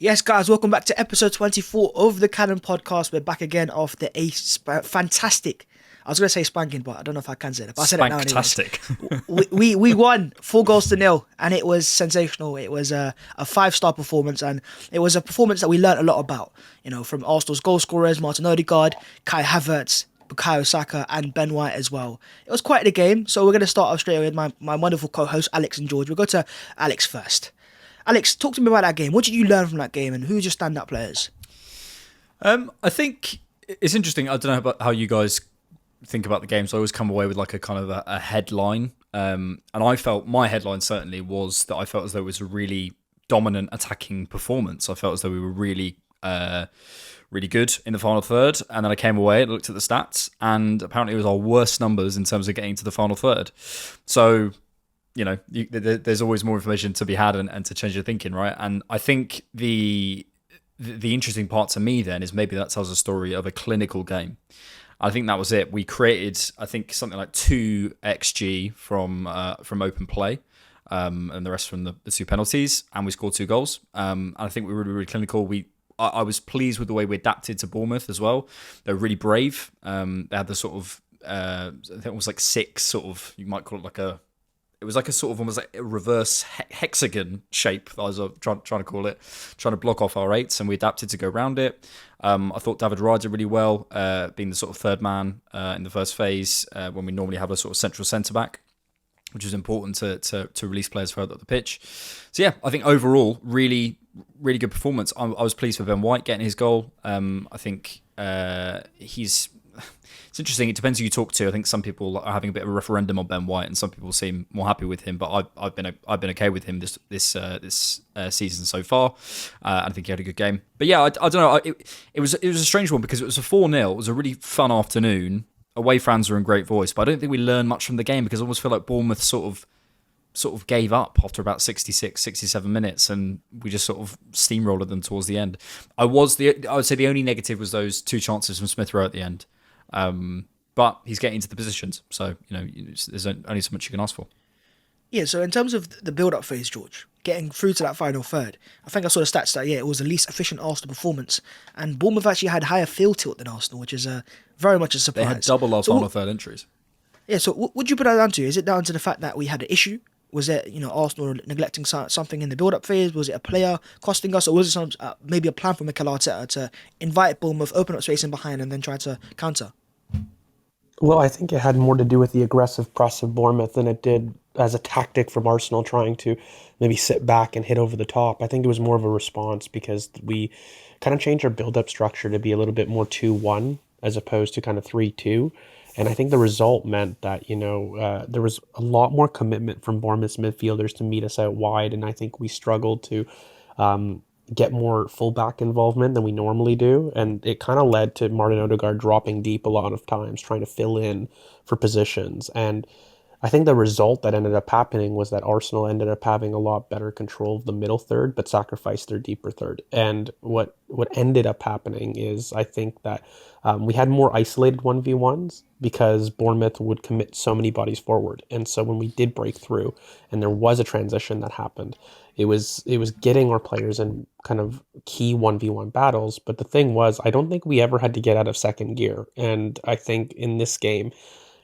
Yes, guys, welcome back to episode 24 of the Cannon Podcast. We're back again after a fantastic, I was going to say spanking, but I don't know if I can say that, but I said it now anyways. Spanktastic. We won 4 goals to 0, and it was sensational. It was a 5-star performance, and it was a performance that we learnt a lot about, from Arsenal's goal scorers, Martin Odegaard, Kai Havertz, Bukayo Saka, and Ben White as well. It was quite the game, so we're going to start off straight away with my wonderful co-hosts, Alex and George. We'll go to Alex first. Alex, talk to me about that game. What did you learn from that game, and who's your stand-up players? I think it's interesting. I don't know about how you guys think about the game, so I always come away with like a kind of a headline. And I felt my headline certainly was that I felt as though it was a really dominant attacking performance. I felt as though we were really good in the final third. And then I came away and looked at the stats, and apparently it was our worst numbers in terms of getting to the final third. So, there's always more information to be had and to change your thinking, right? And I think the interesting part to me then is maybe that tells a story of a clinical game. I think that was it. We created, I think, something like 2 XG from open play, and the rest from the 2 penalties, and we scored 2 goals. And I think we were really, really clinical. I was pleased with the way we adapted to Bournemouth as well. They were really brave. They had the sort of, I think it was like 6 sort of, you might call it like it was like a sort of almost like a reverse hexagon shape, I was trying to call it, trying to block off our 8s, and we adapted to go around it. I thought David Raya did really well, being the sort of third man in the first phase, when we normally have a sort of central centre-back, which is important to release players further up the pitch. So yeah, I think overall, really, really good performance. I was pleased with Ben White getting his goal. I think it's interesting. It depends who you talk to. I think some people are having a bit of a referendum on Ben White, and some people seem more happy with him. But I've been okay with him this season so far. I think he had a good game. But yeah, I don't know. It was a strange one because it was a 4-0. It was a really fun afternoon. Away fans were in great voice, but I don't think we learned much from the game because I almost feel like Bournemouth sort of gave up after about 66, 67 minutes, and we just sort of steamrolled them towards the end. I would say the only negative was those 2 chances from Smith Rowe at the end. But he's getting into the positions, so there's only so much you can ask for. Yeah, so in terms of the build-up phase, George, getting through to that final third, I think I saw the stats that, it was the least efficient Arsenal performance, and Bournemouth actually had higher field tilt than Arsenal, which is very much a surprise. They had double our final third entries. Yeah, so what would you put that down to? Is it down to the fact that we had an issue? Was it, Arsenal neglecting something in the build-up phase? Was it a player costing us? Or was it maybe a plan from Mikel Arteta to invite Bournemouth, open up space in behind, and then try to counter? Well, I think it had more to do with the aggressive press of Bournemouth than it did as a tactic from Arsenal trying to maybe sit back and hit over the top. I think it was more of a response because we kind of changed our build-up structure to be a little bit more 2-1 as opposed to kind of 3-2. And I think the result meant that, there was a lot more commitment from Bournemouth's midfielders to meet us out wide. And I think we struggled to get more fullback involvement than we normally do. And it kind of led to Martin Odegaard dropping deep a lot of times, trying to fill in for positions. And I think the result that ended up happening was that Arsenal ended up having a lot better control of the middle third, but sacrificed their deeper third. And what ended up happening is I think that we had more isolated 1v1s because Bournemouth would commit so many bodies forward. And so when we did break through and there was a transition that happened, it was getting our players in kind of key 1v1 battles. But the thing was, I don't think we ever had to get out of second gear. And I think in this game,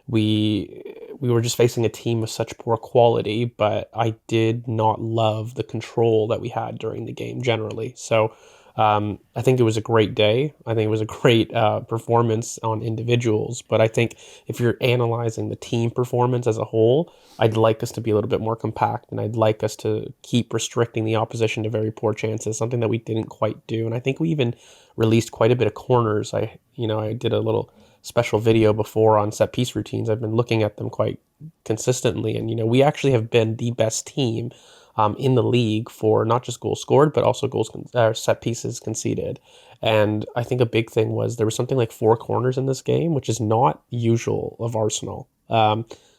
we were just facing a team of such poor quality, but I did not love the control that we had during the game generally. So I think it was a great day. I think it was a great performance on individuals. But I think if you're analyzing the team performance as a whole, I'd like us to be a little bit more compact, and I'd like us to keep restricting the opposition to very poor chances, something that we didn't quite do. And I think we even released quite a bit of corners. I did a little special video before on set piece routines. I've been looking at them quite consistently, and we actually have been the best team in the league for not just goals scored, but also set pieces conceded. And I think a big thing was there was something like 4 corners in this game, which is not usual of Arsenal.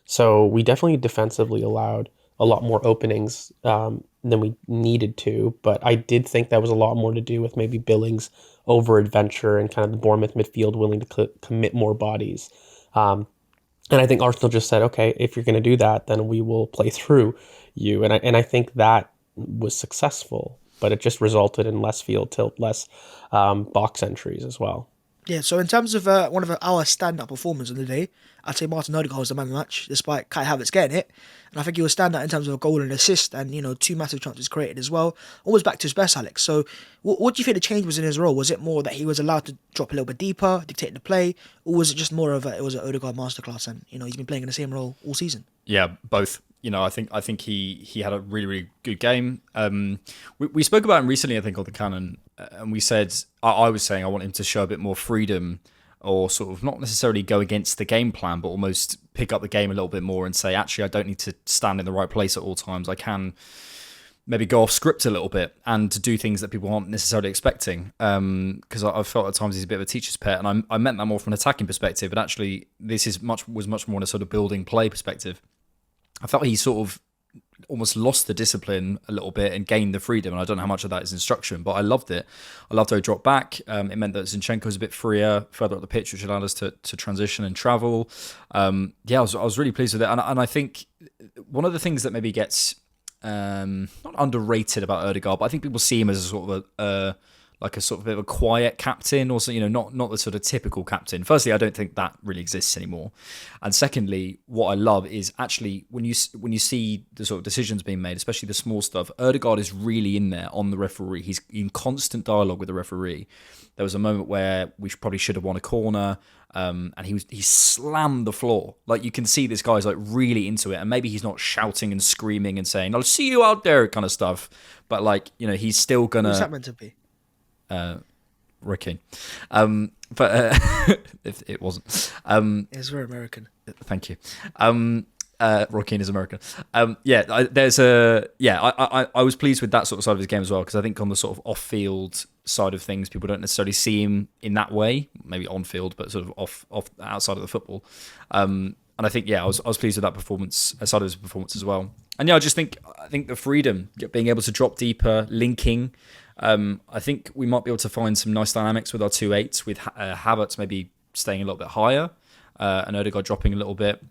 So we definitely defensively allowed a lot more openings than we needed to. But I did think that was a lot more to do with maybe Billings' over-adventure and kind of the Bournemouth midfield willing to commit more bodies. And I think Arsenal just said, okay, if you're going to do that, then we will play through you. And I think that was successful. but it just resulted in less field tilt, less box entries as well. Yeah, so in terms of one of our standout performers of the day, I'd say Martin Odegaard was the man of the match, despite Kai Havertz getting it. And I think he was standout in terms of a goal and assist and, 2 massive chances created as well. Almost back to his best, Alex. So what do you think the change was in his role? Was it more that he was allowed to drop a little bit deeper, dictate the play? Or was it just more of it was an Odegaard masterclass and, he's been playing in the same role all season? Yeah, both. I think he had a really, really good game. We spoke about him recently, I think, on the Cannon, and we said, I was saying I want him to show a bit more freedom, or sort of not necessarily go against the game plan, but almost pick up the game a little bit more and say, actually, I don't need to stand in the right place at all times. I can maybe go off script a little bit and to do things that people aren't necessarily expecting. Because I felt at times he's a bit of a teacher's pet, and I meant that more from an attacking perspective. And actually, this was much more in a sort of building play perspective. I felt he sort of almost lost the discipline a little bit and gained the freedom. And I don't know how much of that is instruction, but I loved it. I loved how he dropped back. It meant that Zinchenko was a bit freer further up the pitch, which allowed us to transition and travel. I was really pleased with it. And I think one of the things that maybe gets not underrated about Odegaard, but I think people see him as a sort of a sort of bit of a quiet captain, or not the sort of typical captain. Firstly, I don't think that really exists anymore, and secondly, what I love is actually when you see the sort of decisions being made, especially the small stuff. Odegaard is really in there on the referee. He's in constant dialogue with the referee. There was a moment where we probably should have won a corner, and he slammed the floor. Like, you can see this guy's like really into it, and maybe he's not shouting and screaming and saying "I'll see you out there" kind of stuff, but he's still gonna. What's that meant to be? Ricky, but if it wasn't, It's very American. Thank you. Joaquin is American. I was pleased with that sort of side of his game as well, because I think on the sort of off-field side of things, people don't necessarily see him in that way. Maybe on-field, but sort of off outside of the football. And I think I was pleased with that performance, side of his performance as well. And I think the freedom, being able to drop deeper, linking. I think we might be able to find some nice dynamics with our 2-8s, with Havertz maybe staying a little bit higher, and Odegaard dropping a little bit,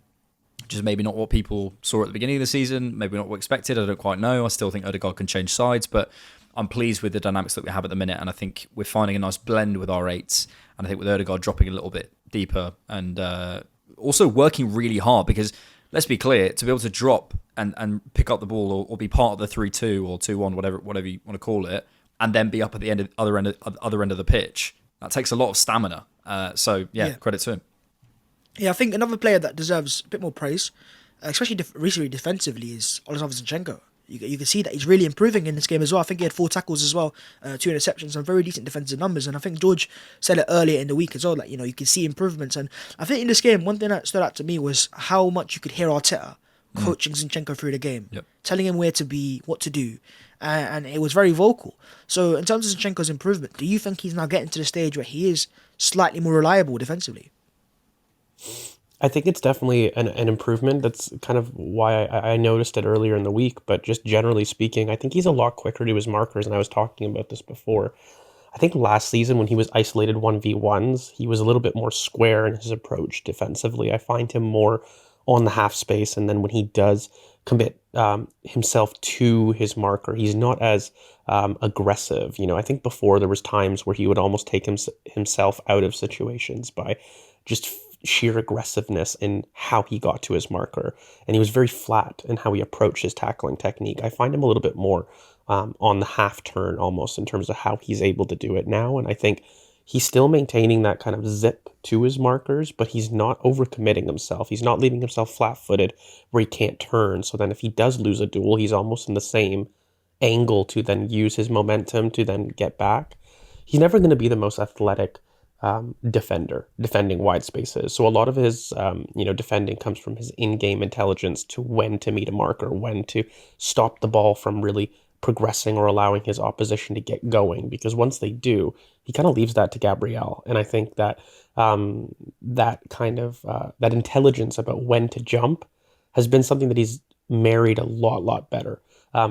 which is maybe not what people saw at the beginning of the season, maybe not what expected. I don't quite know. I still think Odegaard can change sides, but I'm pleased with the dynamics that we have at the minute, and I think we're finding a nice blend with our 8s, and I think with Odegaard dropping a little bit deeper and also working really hard, because let's be clear, to be able to drop and pick up the ball or be part of the 3-2 or 2-1, whatever you want to call it, and then be up at the other end of the pitch. That takes a lot of stamina. Credit to him. Yeah, I think another player that deserves a bit more praise, especially recently defensively, is Alexander Zinchenko. You can see that he's really improving in this game as well. I think he had 4 tackles as well, 2 interceptions, and very decent defensive numbers. And I think George said it earlier in the week as well, that you can see improvements. And I think in this game, one thing that stood out to me was how much you could hear Arteta coaching Zinchenko through the game, telling him where to be, what to do. And it was very vocal. So in terms of Zinchenko's improvement, do you think he's now getting to the stage where he is slightly more reliable defensively? I think it's definitely an improvement. That's kind of why I noticed it earlier in the week. But just generally speaking, I think he's a lot quicker to his markers. And I was talking about this before. I think last season when he was isolated 1v1s, he was a little bit more square in his approach defensively. I find him more on the half space. And then when he does commit himself to his marker, he's not as aggressive. I think before there was times where he would almost take himself out of situations by just sheer aggressiveness in how he got to his marker. And he was very flat in how he approached his tackling technique. I find him a little bit more on the half turn almost in terms of how he's able to do it now. And I think he's still maintaining that kind of zip to his markers, but he's not overcommitting himself. He's not leaving himself flat-footed where he can't turn. So then if he does lose a duel, he's almost in the same angle to then use his momentum to then get back. He's never going to be the most athletic defending wide spaces. So a lot of his defending comes from his in-game intelligence to when to meet a marker, when to stop the ball from really progressing or allowing his opposition to get going, because once they do, he kind of leaves that to Gabriel. And I think that that intelligence about when to jump has been something that he's married a lot better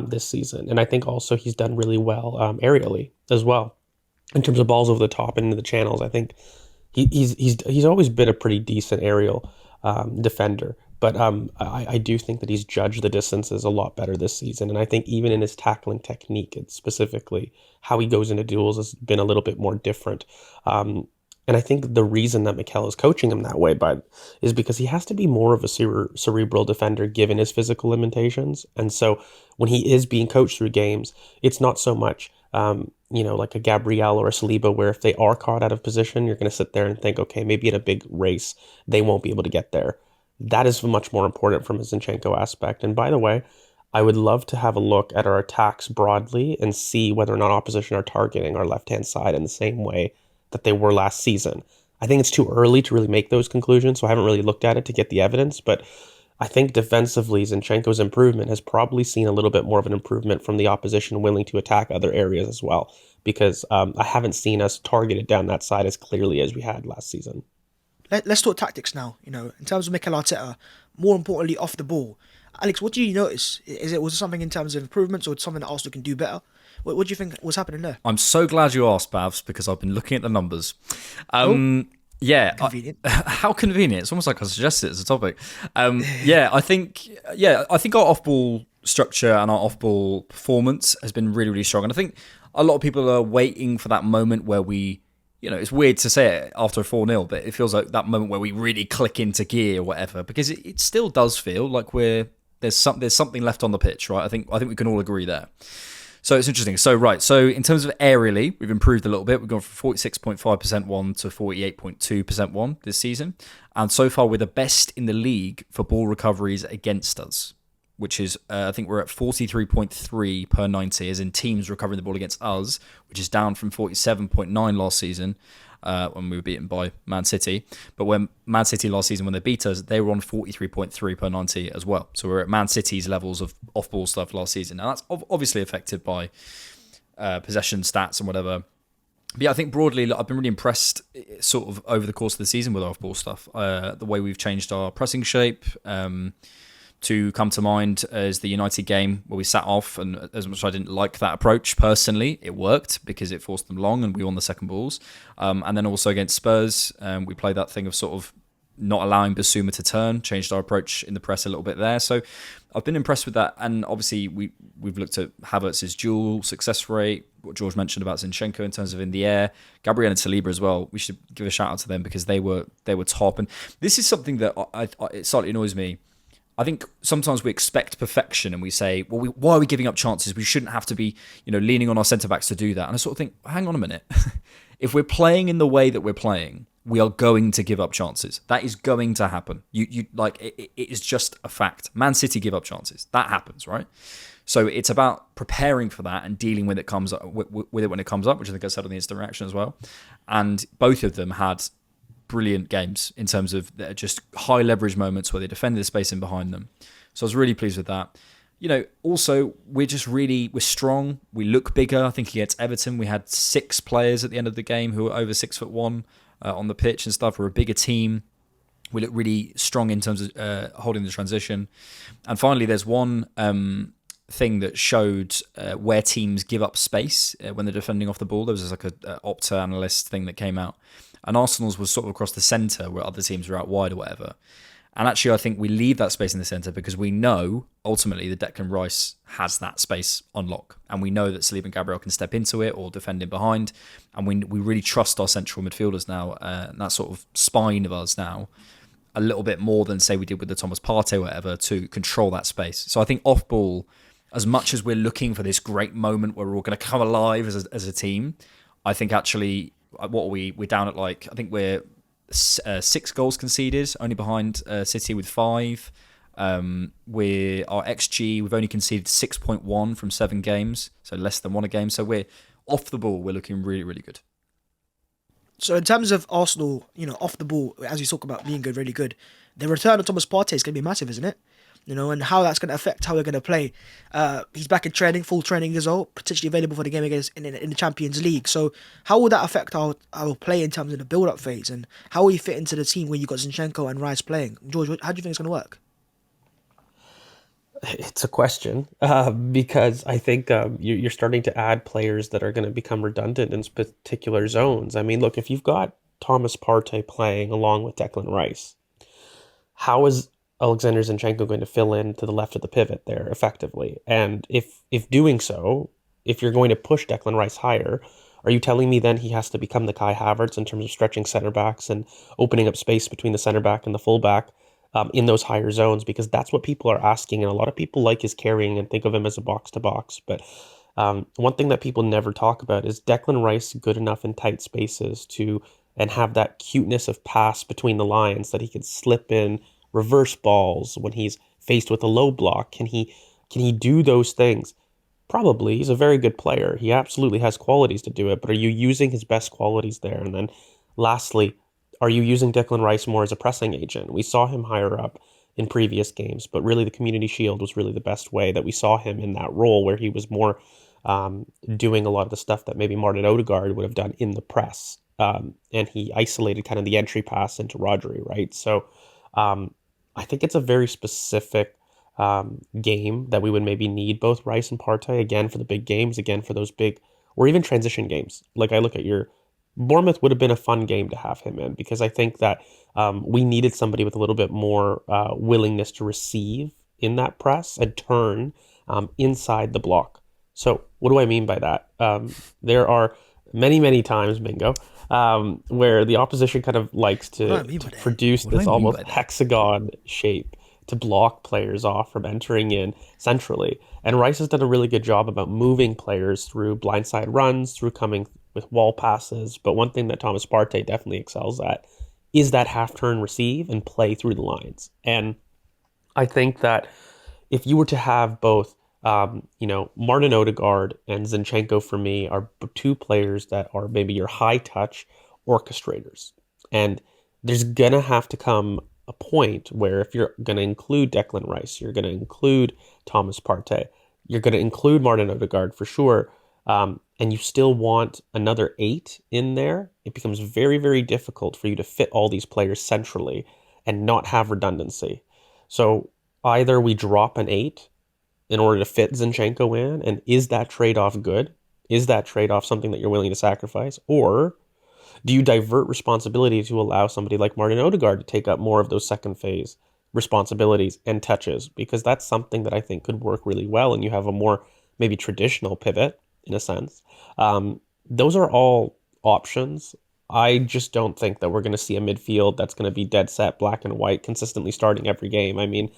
this season. And I think also he's done really well aerially as well in terms of balls over the top and into the channels. I think he's always been a pretty decent aerial defender. But I do think that he's judged the distances a lot better this season. And I think even in his tackling technique, it's specifically how he goes into duels has been a little bit more different. And I think the reason that Mikel is coaching him that way is because he has to be more of a cerebral defender given his physical limitations. And so when he is being coached through games, it's not so much, like a Gabriel or a Saliba, where if they are caught out of position, you're going to sit there and think, okay, maybe in a big race, they won't be able to get there. That is much more important from a Zinchenko aspect. And by the way, I would love to have a look at our attacks broadly and see whether or not opposition are targeting our left-hand side in the same way that they were last season. I think it's too early to really make those conclusions, so I haven't really looked at it to get the evidence, but I think defensively, Zinchenko's improvement has probably seen a little bit more of an improvement from the opposition willing to attack other areas as well, because I haven't seen us targeted down that side as clearly as we had last season. Let's talk tactics now. In terms of Mikel Arteta, more importantly off the ball. Alex, what do you notice? Was it something in terms of improvements, or something that Arsenal can do better? What do you think was happening there? I'm so glad you asked, Bhavs, because I've been looking at the numbers. Yeah, convenient. How convenient! It's almost like I suggested it as a topic. I think our off-ball structure and our off-ball performance has been really, really strong, and I think a lot of people are waiting for that moment where we. It's weird to say it after a 4-0, but it feels like that moment where we really click into gear or whatever, because it still does feel like there's something left on the pitch, right? I think we can all agree there. So it's interesting. So in terms of aerially, we've improved a little bit. We've gone from 46.5% one to 48.2% one this season. And so far, we're the best in the league for ball recoveries against us, which is, I think we're at 43.3 per 90, as in teams recovering the ball against us, which is down from 47.9 last season when we were beaten by Man City. But when Man City last season, when they beat us, they were on 43.3 per 90 as well. So we're at Man City's levels of off-ball stuff last season. And that's obviously affected by possession stats and whatever. But yeah, I think broadly, I've been really impressed sort of over the course of the season with our off-ball stuff. The way we've changed our pressing shape, to come to mind as the United game where we sat off, and as much as I didn't like that approach personally, it worked because it forced them long and we won the second balls. And then also against Spurs, we played that thing of sort of not allowing Basuma to turn, changed our approach in the press a little bit there. So I've been impressed with that. And obviously we've looked at Havertz's dual success rate, what George mentioned about Zinchenko in terms of in the air, Gabriel and Saliba as well. We should give a shout out to them because they were top. And this is something that it slightly annoys me. I think sometimes we expect perfection and we say, well, why are we giving up chances? We shouldn't have to be, leaning on our centre-backs to do that. And I sort of think, hang on a minute. If we're playing in the way that we're playing, we are going to give up chances. That is going to happen. It is just a fact. Man City give up chances. That happens, right? So it's about preparing for that and dealing with it with it when it comes up, which I think I said on the instant reaction as well. And both of them had brilliant games in terms of just high leverage moments where they defended the space in behind them. So I was really pleased with that. Also, we're strong. We look bigger. I think against Everton, we had 6 players at the end of the game who were over 6'1" on the pitch and stuff. We're a bigger team. We look really strong in terms of holding the transition. And finally, there's one thing that showed where teams give up space when they're defending off the ball. There was like a Opta analyst thing that came out. And Arsenal's was sort of across the centre where other teams were out wide or whatever. And actually, I think we leave that space in the centre because we know, ultimately, that Declan Rice has that space on lock. And we know that Saliba and Gabriel can step into it or defend in behind. And we really trust our central midfielders now, and that sort of spine of us now, a little bit more than, say, we did with the Thomas Partey or whatever, to control that space. So I think off-ball, as much as we're looking for this great moment where we're all going to come alive as a team, I think actually... we're down at I think we're 6 goals conceded, only behind City with 5. Our XG, we've only conceded 6.1 from 7 games, so less than 1 a game. So we're off the ball, we're looking really, really good. So in terms of Arsenal, off the ball, as you talk about being good, really good, the return of Thomas Partey is going to be massive, isn't it? And how that's going to affect how we're going to play. He's back in training, full training as well, potentially available for the game against in the Champions League. So how will that affect our play in terms of the build-up phase, and how will he fit into the team when you've got Zinchenko and Rice playing? George, how do you think it's going to work? It's a question because I think you're starting to add players that are going to become redundant in particular zones. I mean, look, if you've got Thomas Partey playing along with Declan Rice, how is Alexander Zinchenko going to fill in to the left of the pivot there effectively? And if doing so, if you're going to push Declan Rice higher, are you telling me then he has to become the Kai Havertz in terms of stretching center backs and opening up space between the center back and the full back in those higher zones? Because that's what people are asking, and a lot of people like his carrying and think of him as a box to box. But one thing that people never talk about is Declan Rice good enough in tight spaces to and have that cuteness of pass between the lines that he could slip in reverse balls when he's faced with a low block? Can he do those things? Probably. He's a very good player. He absolutely has qualities to do it, but are you using his best qualities there? And then lastly, are you using Declan Rice more as a pressing agent? We saw him higher up in previous games, but really the Community Shield was really the best way that we saw him in that role where he was more doing a lot of the stuff that maybe Martin Odegaard would have done in the press. And he isolated kind of the entry pass into Rodri, right? So I think it's a very specific game that we would maybe need both Rice and Partey, again for the big games, again for those big, or even transition games. Like I look at your Bournemouth would have been a fun game to have him in, because I think that we needed somebody with a little bit more willingness to receive in that press and turn inside the block. So what do I mean by that? There are many times, bingo, where the opposition kind of likes to produce this almost hexagon shape to block players off from entering in centrally. And Rice has done a really good job about moving players through blindside runs, through coming with wall passes. But one thing that Thomas Partey definitely excels at is that half-turn receive and play through the lines. And I think that if you were to have both, Martin Odegaard and Zinchenko for me are two players that are maybe your high-touch orchestrators. And there's going to have to come a point where if you're going to include Declan Rice, you're going to include Thomas Partey, you're going to include Martin Odegaard for sure, and you still want another 8 in there, it becomes very difficult for you to fit all these players centrally and not have redundancy. So either we drop an 8 in order to fit Zinchenko in, and is that trade-off good? Is that trade-off something that you're willing to sacrifice? Or do you divert responsibility to allow somebody like Martin Odegaard to take up more of those second phase responsibilities and touches? Because that's something that I think could work really well, and you have a more maybe traditional pivot in a sense. Those are all options. I just don't think that we're going to see a midfield that's going to be dead set, black and white, consistently starting every game. I mean,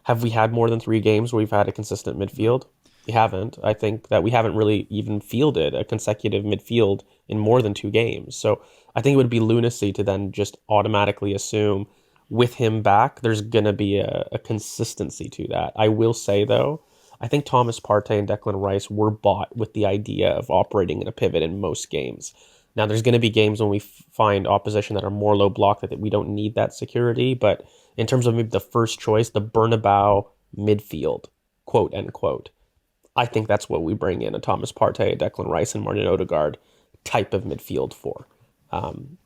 have we had more than 3 games where we've had a consistent midfield? We haven't. I think that we haven't really even fielded a consecutive midfield in more than 2 games. So I think it would be lunacy to then just automatically assume with him back, there's going to be a consistency to that. I will say, though, I think Thomas Partey and Declan Rice were bought with the idea of operating in a pivot in most games. Now, there's going to be games when we find opposition that are more low block that we don't need that security. But in terms of maybe the first choice, the Bernabeu midfield, quote unquote, I think that's what we bring in a Thomas Partey, Declan Rice, and Martin Odegaard type of midfield for.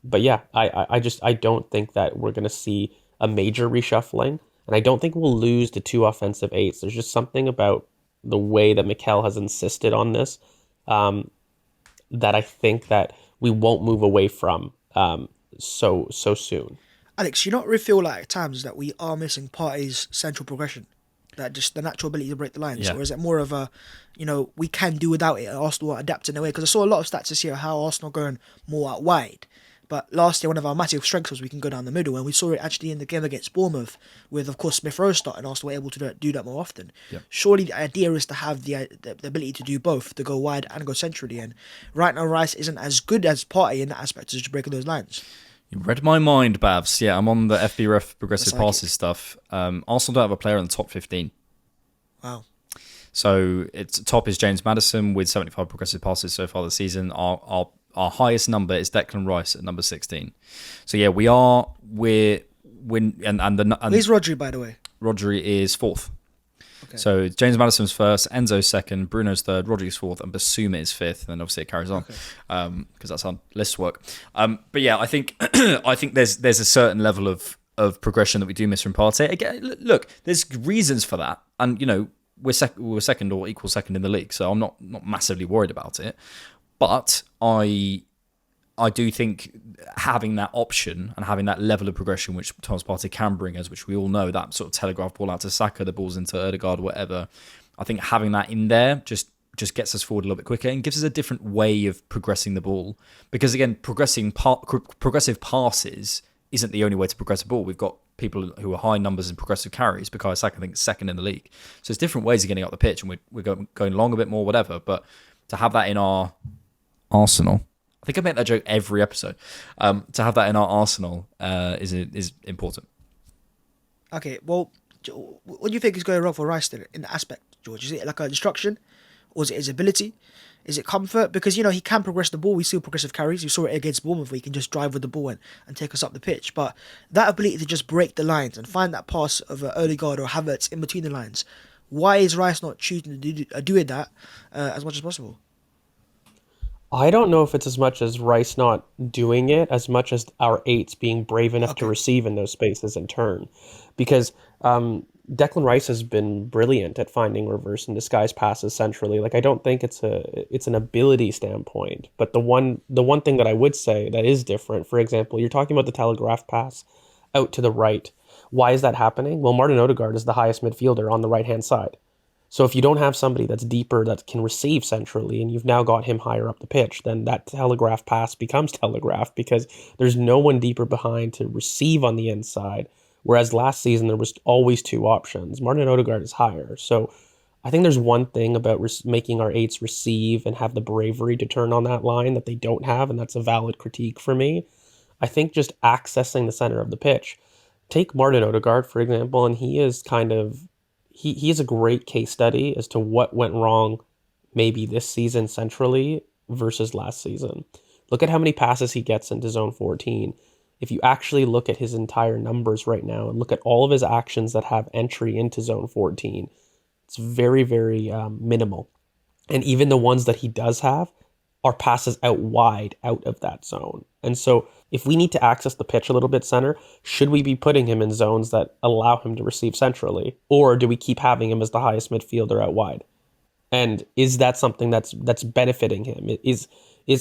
But yeah, I don't think that we're going to see a major reshuffling. And I don't think we'll lose the 2 offensive 8s. There's just something about the way that Mikel has insisted on this that I think that we won't move away from so soon. Alex, you not really feel like at times that we are missing Partey's central progression? That just the natural ability to break the lines? Yeah. Or is it more of a, we can do without it and Arsenal are adapting away? Because I saw a lot of stats this year how Arsenal are going more out wide. But last year, one of our massive strengths was we can go down the middle, and we saw it actually in the game against Bournemouth with, of course, Smith Rowe starting. Arsenal were able to do that more often. Yep. Surely the idea is to have the ability to do both, to go wide and go centrally. And right now, Rice isn't as good as Partey in that aspect as breaking those lines. You read my mind, Bhavs. Yeah, I'm on the FBref progressive passes stuff. Arsenal don't have a player in the top 15. Wow. So it's top is James Maddison with 75 progressive passes so far this season. Our highest number is Declan Rice at number 16. So yeah, where's Rodri, by the way? Rodri is 4th. Okay. So James Maddison's 1st, Enzo's 2nd, Bruno's 3rd, Rodri's 4th, and Basuma is 5th. And then obviously it carries on because that's how lists work. But yeah, I think there's a certain level of progression that we do miss from Partey. Again, look, there's reasons for that, and we're second or equal second in the league, so I'm not massively worried about it. But I I do think having that option and having that level of progression, which Thomas Partey can bring us, which we all know, that sort of telegraph ball out to Saka, the balls into Odegaard, whatever. I think having that in there just gets us forward a little bit quicker and gives us a different way of progressing the ball. Because again, progressive passes isn't the only way to progress a ball. We've got people who are high numbers in progressive carries. Bukayo Saka, I think, is second in the league. So it's different ways of getting up the pitch, and we're going long a bit more, whatever. But to have that in our arsenal, I think I make that joke every episode. To have that in our arsenal is important. Okay, well, what do you think is going wrong for Rice then in that aspect, George? Is it like a distraction? Or is it his ability? Is it comfort? Because, he can progress the ball. We see progressive carries. We saw it against Bournemouth where he can just drive with the ball and take us up the pitch. But that ability to just break the lines and find that pass of Odegaard or Havertz in between the lines, why is Rice not choosing to doing that as much as possible? I don't know if it's as much as Rice not doing it as much as our eights being brave enough to receive in those spaces in turn. Because Declan Rice has been brilliant at finding reverse and disguise passes centrally. Like, I don't think it's an ability standpoint. But the one thing that I would say that is different, for example, you're talking about the telegraph pass out to the right. Why is that happening? Well, Martin Odegaard is the highest midfielder on the right-hand side. So if you don't have somebody that's deeper that can receive centrally and you've now got him higher up the pitch, then that telegraph pass becomes telegraph because there's no one deeper behind to receive on the inside. Whereas last season, there was always two options. Martin Odegaard is higher. So I think there's one thing about making our eights receive and have the bravery to turn on that line that they don't have, and that's a valid critique for me. I think just accessing the center of the pitch. Take Martin Odegaard, for example, and he is he is a great case study as to what went wrong maybe this season centrally versus last season. Look at how many passes he gets into zone 14. If you actually look at his entire numbers right now and look at all of his actions that have entry into zone 14, it's very, very minimal. And even the ones that he does have are passes out wide out of that zone. And so if we need to access the pitch a little bit center, should we be putting him in zones that allow him to receive centrally? Or do we keep having him as the highest midfielder out wide? And is that something that's benefiting him? Is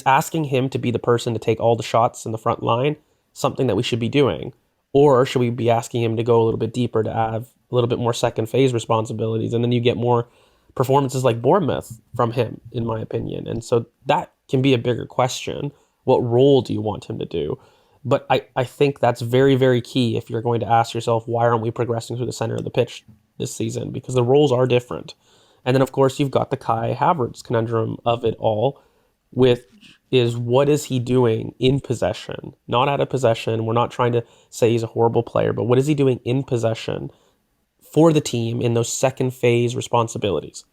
asking him to be the person to take all the shots in the front line something that we should be doing? Or should we be asking him to go a little bit deeper to have a little bit more second phase responsibilities? And then you get more performances like Bournemouth from him, in my opinion. And so that can be a bigger question. What role do you want him to do? But I think that's very, very key if you're going to ask yourself, why aren't we progressing through the center of the pitch this season? Because the roles are different. And then, of course, you've got the Kai Havertz conundrum of it all, what is he doing in possession? Not out of possession. We're not trying to say he's a horrible player, but what is he doing in possession for the team in those second phase responsibilities?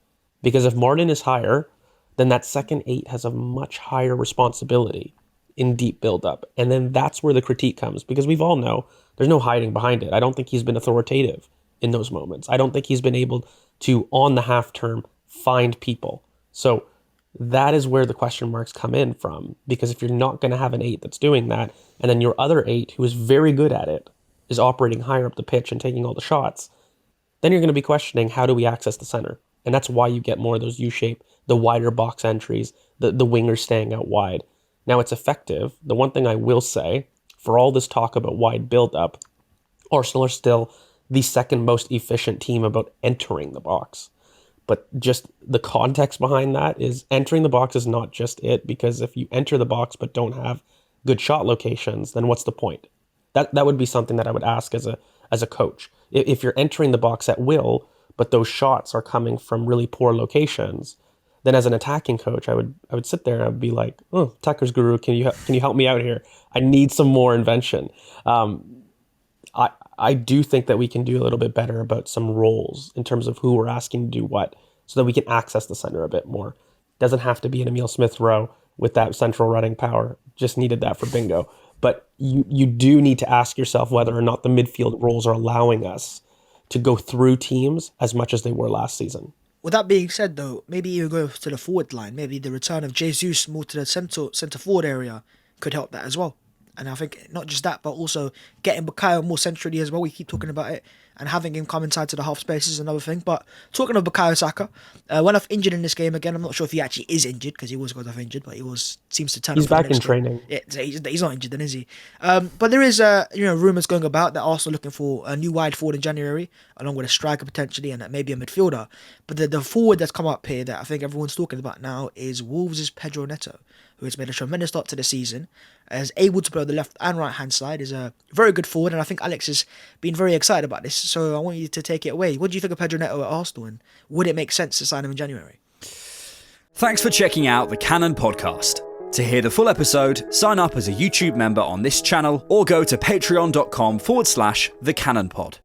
Because if Martin is higher, then that second eight has a much higher responsibility in deep buildup. And then that's where the critique comes, because we've all know there's no hiding behind it. I don't think he's been authoritative in those moments. I don't think he's been able to, on the half term, find people. So that is where the question marks come in from, because if you're not going to have an eight that's doing that, and then your other eight, who is very good at it, is operating higher up the pitch and taking all the shots, then you're going to be questioning, how do we access the center? And that's why you get more of those U-shape, the wider box entries, the wingers staying out wide. Now, it's effective. The one thing I will say, for all this talk about wide build-up, Arsenal are still the second most efficient team about entering the box. But just the context behind that is entering the box is not just it, because if you enter the box but don't have good shot locations, then what's the point? That would be something that I would ask as a coach. If you're entering the box at will, but those shots are coming from really poor locations, then as an attacking coach, I would sit there and I would be like, oh, Tucker's Guru, can you help me out here? I need some more invention. I do think that we can do a little bit better about some roles in terms of who we're asking to do what, so that we can access the center a bit more. Doesn't have to be an Emile Smith-Rowe with that central running power. Just needed that for bingo. But you do need to ask yourself whether or not the midfield roles are allowing us to go through teams as much as they were last season. With that being said, though, maybe you go to the forward line. Maybe the return of Jesus more to the centre forward area could help that as well. And I think not just that, but also getting Bukayo more centrally as well. We keep talking about it. and having him come inside to the half space is another thing. But talking of Bukayo Saka, went off injured in this game again. I'm not sure if he actually is injured because he was going off injured, but seems to turn. He's up for the back in next game. training. Yeah, he's not injured then, is he? But there is rumours going about that Arsenal looking for a new wide forward in January, along with a striker potentially and maybe a midfielder. But the forward that's come up here that I think everyone's talking about now is Wolves' Pedro Neto, who has made a tremendous start to the season, is able to play on the left and right hand side, is a very good forward, and I think Alex has been very excited about this, so I want you to take it away. What do you think of Pedro Neto at Arsenal, and would it make sense to sign him in January? Thanks for checking out the Cannon Podcast. To hear the full episode, sign up as a YouTube member on this channel or go to patreon.com/thecannonpod.